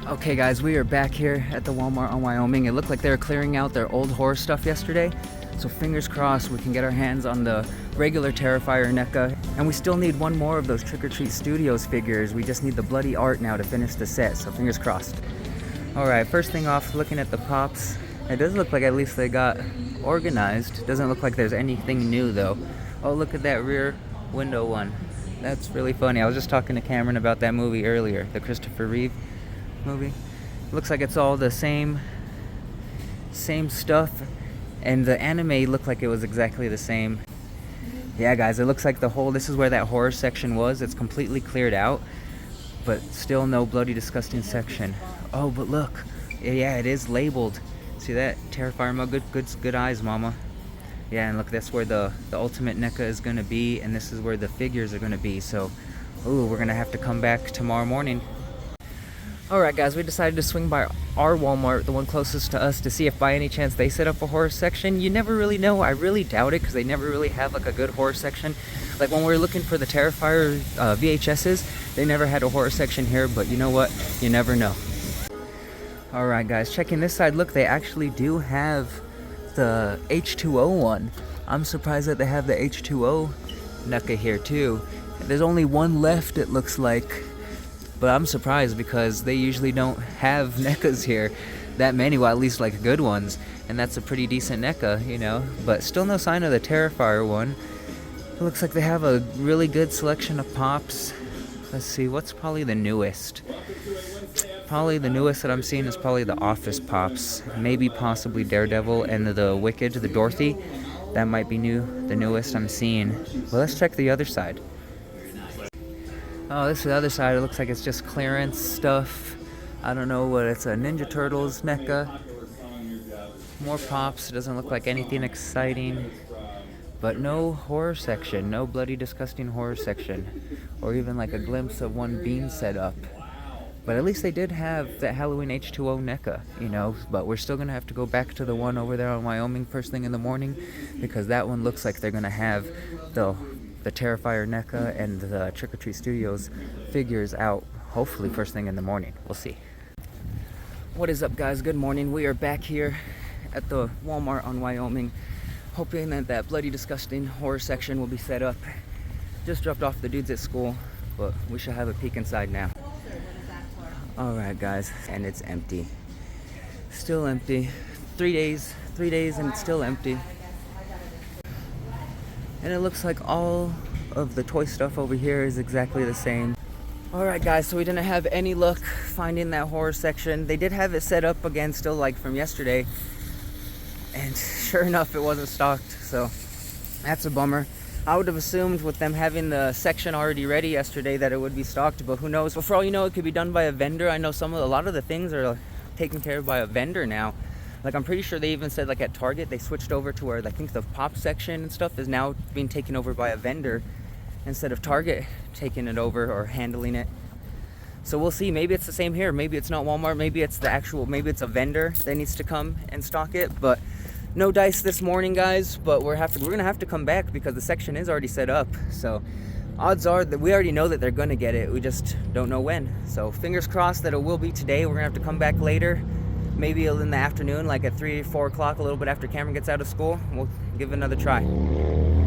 Okay guys, we are back here at the Walmart on Wyoming. It looked like they were clearing out their old horror stuff yesterday. So fingers crossed we can get our hands on the regular Terrifier Neca. And we still need one more of those Trick or Treat Studios figures. We just need the bloody art now to finish the set, so fingers crossed. Alright, first thing off, looking at the pops. It does look like at least they got organized. Doesn't look like there's anything new though. Oh, look at that rear window one. That's really funny. I was just talking to Cameron about that movie earlier, the Christopher Reeve movie. Looks like it's all the same stuff, and the anime looked like it was exactly the same. Yeah guys, it looks like this is where that horror section was. It's completely cleared out, but still no bloody disgusting section. Oh, but look, yeah, it is labeled. See that? Terrifier mug, good eyes, mama. Yeah, and look, that's where the ultimate NECA is gonna be, and this is where the figures are gonna be. So, ooh, we're gonna have to come back tomorrow morning. Alright guys, we decided to swing by our Walmart, the one closest to us, to see if by any chance they set up a horror section. You never really know. I really doubt it, because they never really have like a good horror section. Like when we were looking for the Terrifier VHSs, they never had a horror section here, but you know what? You never know. Alright guys, checking this side. Look, they actually do have the H2O one. I'm surprised that they have the H2O NECA here too. There's only one left, it looks like. But I'm surprised because they usually don't have NECAs here that many, well at least like good ones, and that's a pretty decent NECA, you know, but still no sign of the Terrifier one. It looks like they have a really good selection of pops. Let's see, what's probably the newest? Probably the newest that I'm seeing is probably the Office pops, maybe possibly Daredevil and the Wicked, the Dorothy. That might be the newest I'm seeing. Well, let's check the other side. Oh, this is the other side. It looks like it's just clearance stuff. I don't know what it's a Ninja Turtles NECA. More pops. It doesn't look like anything exciting. But no horror section. No bloody disgusting horror section. Or even like a glimpse of one being set up. But at least they did have the Halloween H2O NECA, you know. But we're still going to have to go back to the one over there on Wyoming first thing in the morning, because that one looks like they're going to have the Terrifier NECA and the Trick or Treat Studios figures out hopefully first thing in the morning. We'll see. What is up guys? Good morning. We are back here at the Walmart on Wyoming, hoping that that bloody disgusting horror section will be set up. Just dropped off the dudes at school, but we should have a peek inside now. Alright guys, and it's empty. Still empty. 3 days and it's still empty. And it looks like all of the toy stuff over here is exactly the same. Alright guys, so we didn't have any luck finding that horror section. They did have it set up again still like from yesterday. And sure enough, it wasn't stocked. So that's a bummer. I would have assumed with them having the section already ready yesterday that it would be stocked, but who knows? But for all you know, it could be done by a vendor. I know a lot of the things are taken care of by a vendor now. Like I'm pretty sure they even said like at Target they switched over to where I think the pop section and stuff is now being taken over by a vendor instead of Target taking it over or handling it. So we'll see. Maybe it's the same here. Maybe it's not Walmart. Maybe it's maybe it's a vendor that needs to come and stock it. But no dice this morning, guys. But we're gonna have to come back because the section is already set up. So odds are that we already know that they're gonna get it. We just don't know when. So fingers crossed that it will be today. We're gonna have to come back later. Maybe in the afternoon, like at 3 or 4 o'clock, a little bit after Cameron gets out of school. We'll give it another try.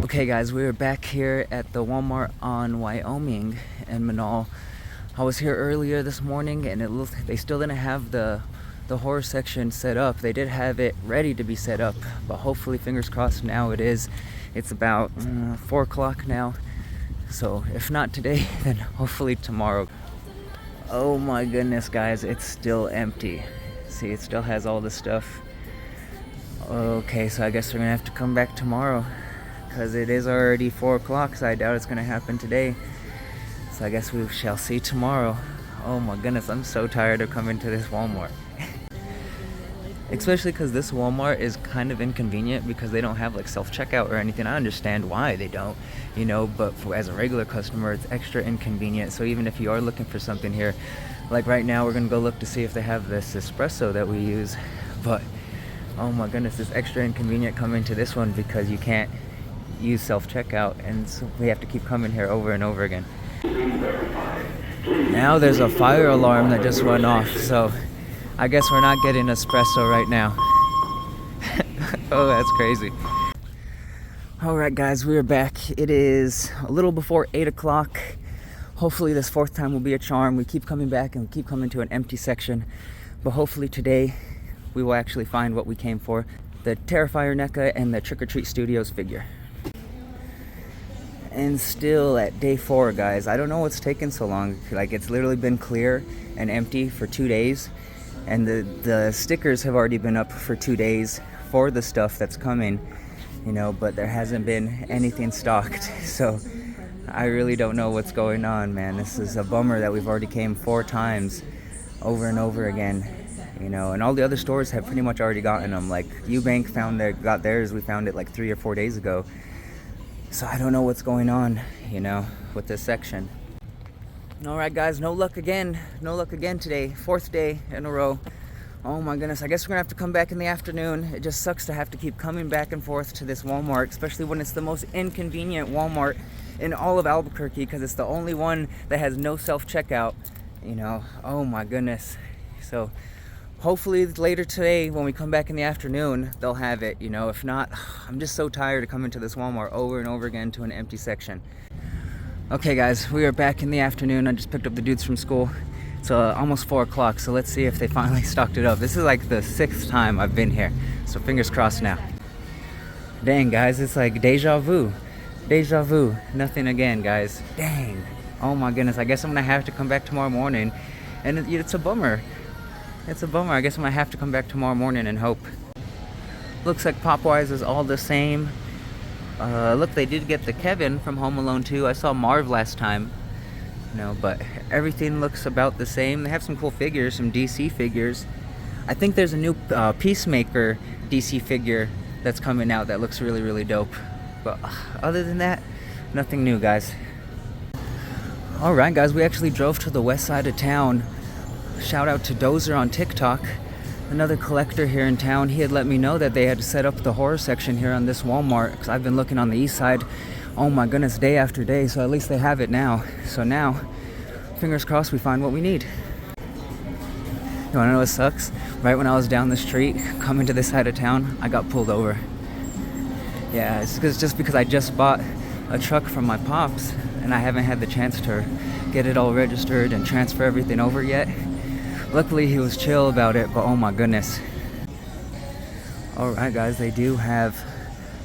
Okay guys, we are back here at the Walmart on Wyoming in Manal. I was here earlier this morning and it looked they still didn't have the horror section set up. They did have it ready to be set up, but hopefully, fingers crossed, now it is. It's about 4 o'clock now. So if not today, then hopefully tomorrow. Oh my goodness guys, it's still empty. See, it still has all the stuff. Okay, so I guess we're gonna have to come back tomorrow because it is already 4 o'clock, so I doubt it's gonna happen today. So I guess we shall see tomorrow. Oh my goodness, I'm so tired of coming to this Walmart. Especially because this Walmart is kind of inconvenient because they don't have like self-checkout or anything. I understand why they don't, you know, but as a regular customer, it's extra inconvenient. So even if you are looking for something here, like right now, we're gonna go look to see if they have this espresso that we use. But oh my goodness, it's extra inconvenient coming to this one because you can't use self-checkout, and so we have to keep coming here over and over again. Now there's a fire alarm that just went off, so I guess we're not getting espresso right now. Oh, that's crazy. Alright guys, we are back. It is a little before 8 o'clock. Hopefully this fourth time will be a charm. We keep coming back and we keep coming to an empty section. But hopefully today we will actually find what we came for. The Terrifier Neca and the Trick or Treat Studios figure. And still at day 4, guys. I don't know what's taken so long. Like, it's literally been clear and empty for 2 days. And the stickers have already been up for 2 days for the stuff that's coming. You know, but there hasn't been anything stocked. So I really don't know what's going on, man. This is a bummer that we've already came 4 times over and over again, you know, and all the other stores have pretty much already gotten them. Like Eubank got theirs. We found it like 3 or 4 days ago. So I don't know what's going on, you know, with this section. All right, guys, no luck again. No luck again today. 4th day in a row. Oh my goodness, I guess we're gonna have to come back in the afternoon. It just sucks to have to keep coming back and forth to this Walmart, especially when it's the most inconvenient Walmart in all of Albuquerque, because it's the only one that has no self-checkout, you know. Oh my goodness. So hopefully later today when we come back in the afternoon, they'll have it, you know. If not, I'm just so tired of coming to this Walmart over and over again to an empty section. Okay guys, we are back in the afternoon. I just picked up the dudes from school. It's almost 4 o'clock, so let's see if they finally stocked it up. This is like the 6th time I've been here, so fingers crossed now. Dang, guys, it's like deja vu. Deja vu. Nothing again, guys. Dang. Oh my goodness, I guess I'm gonna have to come back tomorrow morning, and it's a bummer. It's a bummer. I guess I'm gonna have to come back tomorrow morning and hope. Looks like Popwise is all the same. Look, they did get the Kevin from Home Alone 2. I saw Marv last time. No, but everything looks about the same. They have some cool figures, some DC figures. I think there's a new Peacemaker DC figure that's coming out that looks really, really dope. But other than that, nothing new, guys. Alright, guys, we actually drove to the west side of town. Shout out to Dozer on TikTok, another collector here in town. He had let me know that they had set up the horror section here on this Walmart, because I've been looking on the east side. Oh my goodness, day after day, so at least they have it now. So now, fingers crossed we find what we need. You wanna know what sucks? Right when I was down the street, coming to this side of town, I got pulled over. Yeah, it's just because I just bought a truck from my pops, and I haven't had the chance to get it all registered and transfer everything over yet. Luckily, he was chill about it, but oh my goodness. Alright guys, they do have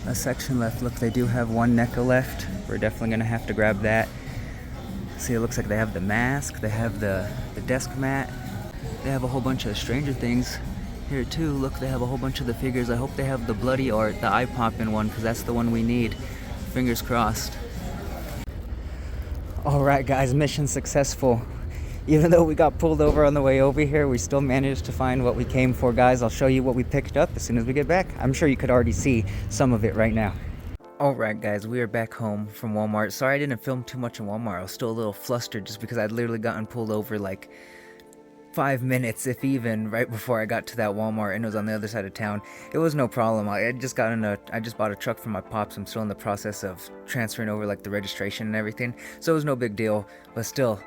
a section left. Look, they do have one NECA left. We're definitely gonna have to grab that. See, it looks like they have the mask, they have the desk mat, they have a whole bunch of Stranger Things here too. Look, they have a whole bunch of the figures. I hope they have the bloody art, the eye popping one, because that's the one we need. Fingers crossed. Alright guys, mission successful. Even though we got pulled over on the way over here, we still managed to find what we came for, guys. I'll show you what we picked up as soon as we get back. I'm sure you could already see some of it right now. Alright guys, we are back home from Walmart. Sorry I didn't film too much in Walmart. I was still a little flustered just because I'd literally gotten pulled over like 5 minutes, if even, right before I got to that Walmart, and it was on the other side of town. It was no problem. I just bought a truck from my pops. I'm still in the process of transferring over like the registration and everything, so it was no big deal, but still.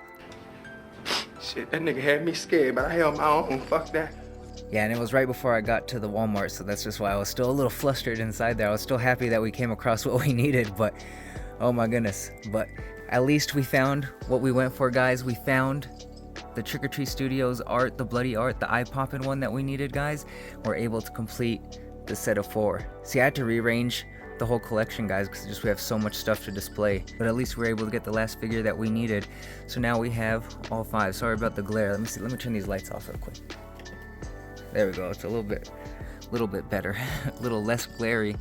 Shit, that nigga had me scared, but I held my own. Fuck that. Yeah, and it was right before I got to the Walmart, so that's just why I was still a little flustered inside there. I was still happy that we came across what we needed, but oh my goodness. But at least we found what we went for, guys. We found the Trick or Treat Studios art, the bloody art, the eye-popping one that we needed, guys. We're able to complete the set of 4. See, I had to rearrange the whole collection, guys, because we have so much stuff to display, but at least we were able to get the last figure that we needed. So now we have all 5. Sorry about the glare. Let me turn these lights off real quick. There we go. It's a little bit better. A little less glary,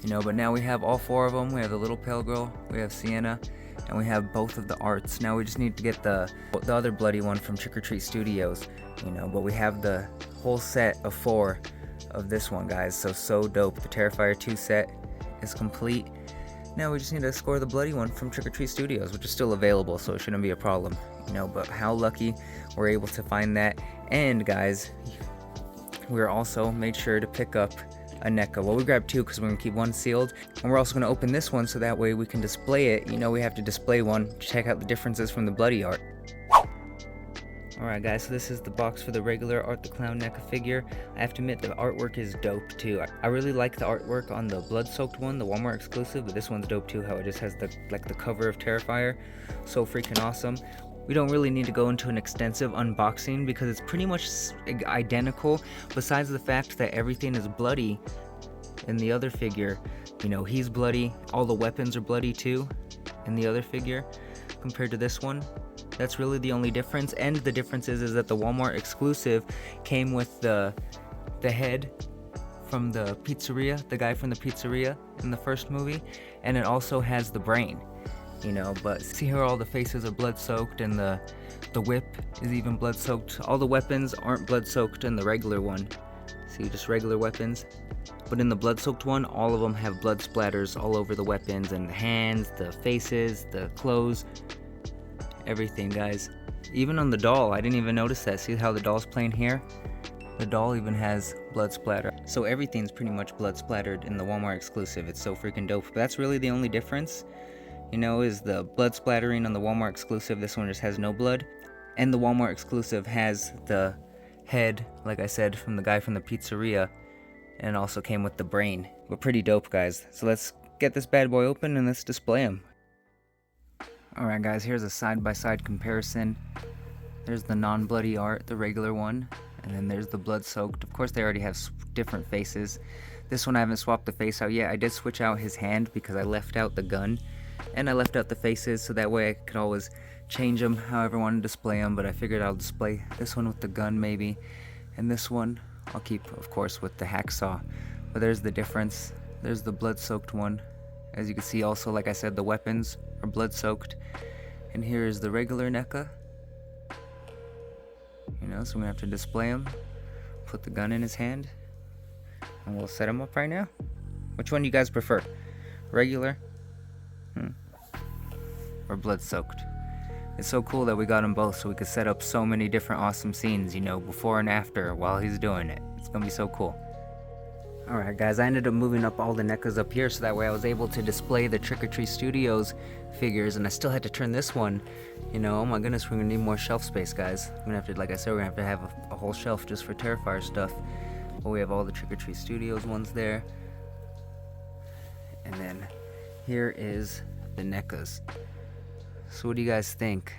you know. But now we have all 4 of them. We have the little pale girl, we have Sienna, and we have both of the arts. Now we just need to get the other bloody one from Trick or Treat Studios, you know. But we have the whole set of 4 of this one, guys. So dope. The Terrifier 2 set is complete. Now we just need to score the bloody one from Trick or Treat Studios, which is still available, so it shouldn't be a problem, you know. But how lucky we're able to find that. And guys, we're also made sure to pick up a NECA. Well, we grabbed 2 because we're gonna keep one sealed, and we're also gonna open this one so that way we can display it. You know, we have to display one to check out the differences from the bloody art. Alright guys, so this is the box for the regular Art the Clown NECA figure. I have to admit the artwork is dope too. I really like the artwork on the blood-soaked one, the Walmart exclusive, but this one's dope too, how it just has the cover of Terrifier. So freaking awesome. We don't really need to go into an extensive unboxing because it's pretty much identical, besides the fact that everything is bloody in the other figure. You know, he's bloody, all the weapons are bloody too in the other figure compared to this one. That's really the only difference, and the difference is that the Walmart exclusive came with the head from the pizzeria, the guy from the pizzeria in the first movie, and it also has the brain, you know. But see here, all the faces are blood soaked, and the whip is even blood soaked. All the weapons aren't blood soaked in the regular one. See, just regular weapons. But in the blood soaked one, all of them have blood splatters all over the weapons, and the hands, the faces, the clothes. Everything, guys. Even on the doll, I didn't even notice that. See how the doll's playing here? The doll even has blood splatter. So everything's pretty much blood splattered in the Walmart exclusive. It's so freaking dope. But that's really the only difference, you know, is the blood splattering on the Walmart exclusive. This one just has no blood. And the Walmart exclusive has the head, like I said, from the guy from the pizzeria. And it also came with the brain. But pretty dope, guys. So let's get this bad boy open and let's display him. Alright guys, here's a side-by-side comparison. There's the non-bloody art, the regular one, and then there's the blood-soaked. Of course they already have different faces. This one I haven't swapped the face out yet. I did switch out his hand because I left out the gun, and I left out the faces so that way I could always change them however I want to display them, but I figured I'll display this one with the gun maybe, and this one I'll keep, of course, with the hacksaw. But there's the difference. There's the blood-soaked one. As you can see also, like I said, the weapons are blood-soaked. And here is the regular NECA. You know, so we have to display him. Put the gun in his hand. And we'll set him up right now. Which one do you guys prefer? Regular? Or blood-soaked? It's so cool that we got them both so we could set up so many different awesome scenes, you know, before and after while he's doing it. It's gonna be so cool. Alright guys, I ended up moving up all the NECAs up here so that way I was able to display the Trick or Treat Studios figures, and I still had to turn this one. You know, oh my goodness, we're gonna need more shelf space, guys. We're gonna have to, like I said, we're gonna have to have a whole shelf just for Terrifier stuff. But we have all the Trick or Treat Studios ones there. And then here is the NECAs. So what do you guys think?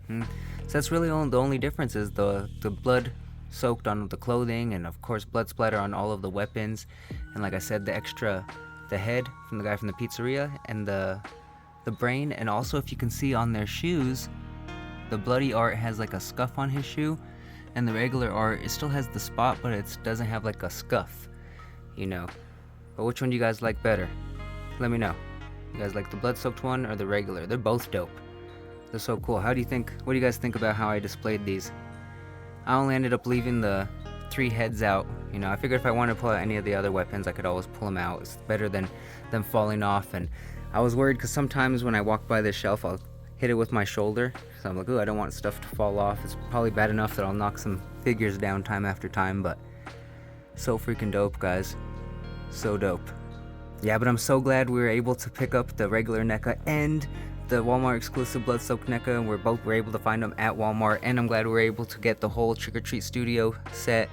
So that's really the only difference is the blood soaked on the clothing, and of course blood splatter on all of the weapons, and like I said, the head from the guy from the pizzeria, and the brain. And also, if you can see on their shoes, the bloody art has like a scuff on his shoe, and the regular art, it still has the spot, but it doesn't have like a scuff, you know. But which one do you guys like better? Let me know. You guys like the blood soaked one or the regular? They're both dope. They're so cool. What do you guys think about how I displayed these? I only ended up leaving the 3 heads out. You know, I figured if I wanted to pull out any of the other weapons, I could always pull them out. It's better than them falling off. And I was worried because sometimes when I walk by this shelf, I'll hit it with my shoulder. So I'm like, ooh, I don't want stuff to fall off. It's probably bad enough that I'll knock some figures down time after time, but so freaking dope, guys. So dope. Yeah, but I'm so glad we were able to pick up the regular NECA and the Walmart exclusive blood-soaked NECA, and we're able to find them at Walmart, and I'm glad we were able to get the whole Trick or Treat Studio set,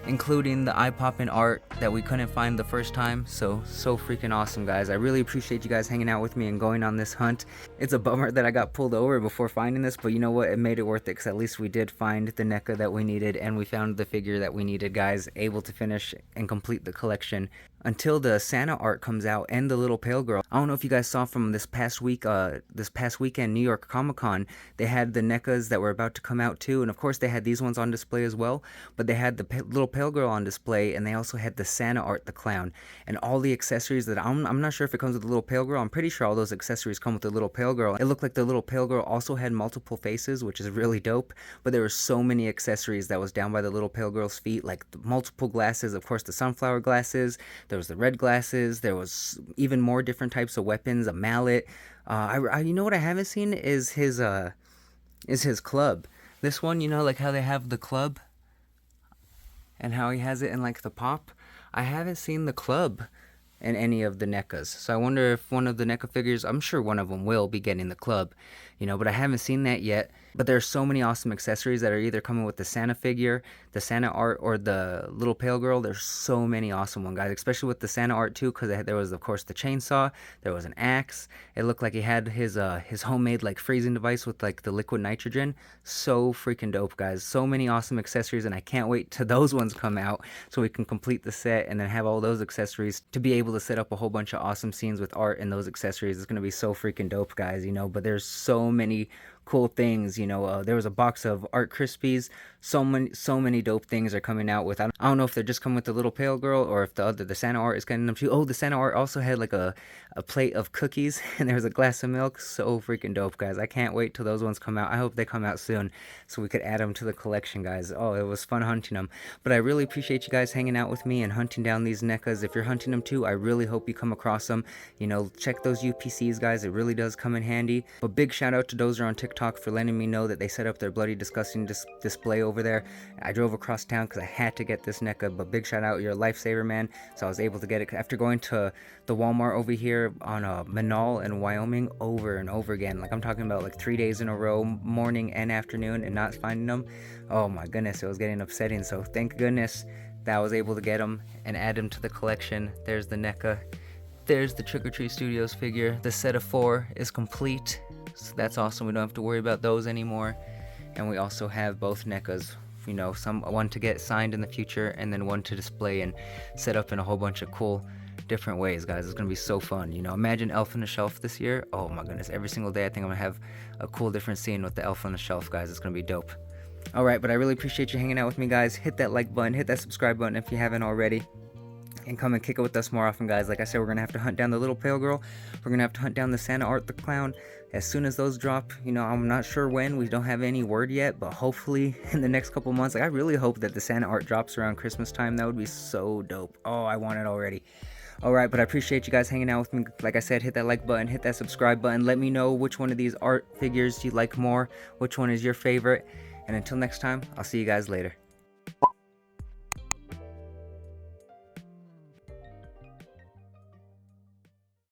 including the eye-popping art that we couldn't find the first time. So freaking awesome, guys. I really appreciate you guys hanging out with me and going on this hunt. It's a bummer that I got pulled over before finding this, but you know what, it made it worth it because at least we did find the NECA that we needed, and we found the figure that we needed, guys. Able to finish and complete the collection until the Santa art comes out and the little pale girl. I don't know if you guys saw from this past weekend, New York Comic-Con, they had the NECAs that were about to come out too, and of course they had these ones on display as well, but they had the little pale girl on display, and they also had the Santa art, the clown, and all the accessories that I'm not sure if it comes with the little pale girl. I'm pretty sure all those accessories come with the little pale girl. It looked like the little pale girl also had multiple faces, which is really dope, but there were so many accessories that was down by the little pale girl's feet, like the multiple glasses, of course the sunflower glasses, there was the red glasses, there was even more different types of weapons, a mallet. You know what I haven't seen is his club. This one, you know, like how they have the club and how he has it in like the pop. I haven't seen the club in any of the NECAs, so I wonder if one of the NECA figures, I'm sure one of them will be getting the club. you know, but I haven't seen that yet. But there's so many awesome accessories that are either coming with the Santa figure, the Santa art, or the little pale girl. There's so many awesome ones, guys, especially with the Santa art too, because there was, of course, the chainsaw, there was an axe. It looked like he had his homemade like freezing device with like the liquid nitrogen. So freaking dope, guys. So many awesome accessories, and I can't wait till those ones come out so we can complete the set and then have all those accessories to be able to set up a whole bunch of awesome scenes with art and those accessories. It's gonna be so freaking dope, guys, you know. But there's so many cool things, you know. There was a box of Art Krispies. So many dope things are coming out with. I don't know if they're just coming with the little pale girl or if the Santa art is getting them too. Oh, the Santa art also had like a plate of cookies and there was a glass of milk. So freaking dope, guys. I can't wait till those ones come out. I hope they come out soon so we could add them to the collection, guys. Oh, it was fun hunting them. But I really appreciate you guys hanging out with me and hunting down these NECAs. If you're hunting them too, I really hope you come across them. You know, check those UPCs, guys. It really does come in handy. But big shout out to Dozer on TikTok for letting me know that they set up their bloody disgusting display over there. I drove across town because I had to get this NECA, but big shout out, you're a lifesaver, man. So I was able to get it after going to the Walmart over here on Manal in Wyoming over and over again. Like I'm talking about like 3 days in a row, morning and afternoon, and not finding them. Oh my goodness, it was getting upsetting. So thank goodness that I was able to get them and add them to the collection. There's the NECA. There's the Trick or Treat Studios figure. The set of 4 is complete. So that's awesome. We don't have to worry about those anymore. And we also have both NECAs, you know, one to get signed in the future and then one to display and set up in a whole bunch of cool different ways, guys. It's gonna be so fun. You know, imagine Elf on the Shelf this year. Oh my goodness, every single day I think I'm gonna have a cool different scene with the Elf on the Shelf, guys. It's gonna be dope. Alright, but I really appreciate you hanging out with me, guys. Hit that like button, hit that subscribe button if you haven't already, and come and kick it with us more often, guys. Like I said, we're gonna have to hunt down the little pale girl. We're gonna have to hunt down the Santa art, the clown. As soon as those drop, you know, I'm not sure when. We don't have any word yet, but hopefully in the next couple months. Like I really hope that the Santa art drops around Christmas time. That would be so dope. Oh, I want it already. Alright, but I appreciate you guys hanging out with me. Like I said, hit that like button, hit that subscribe button. Let me know which one of these art figures you like more, which one is your favorite. And until next time, I'll see you guys later.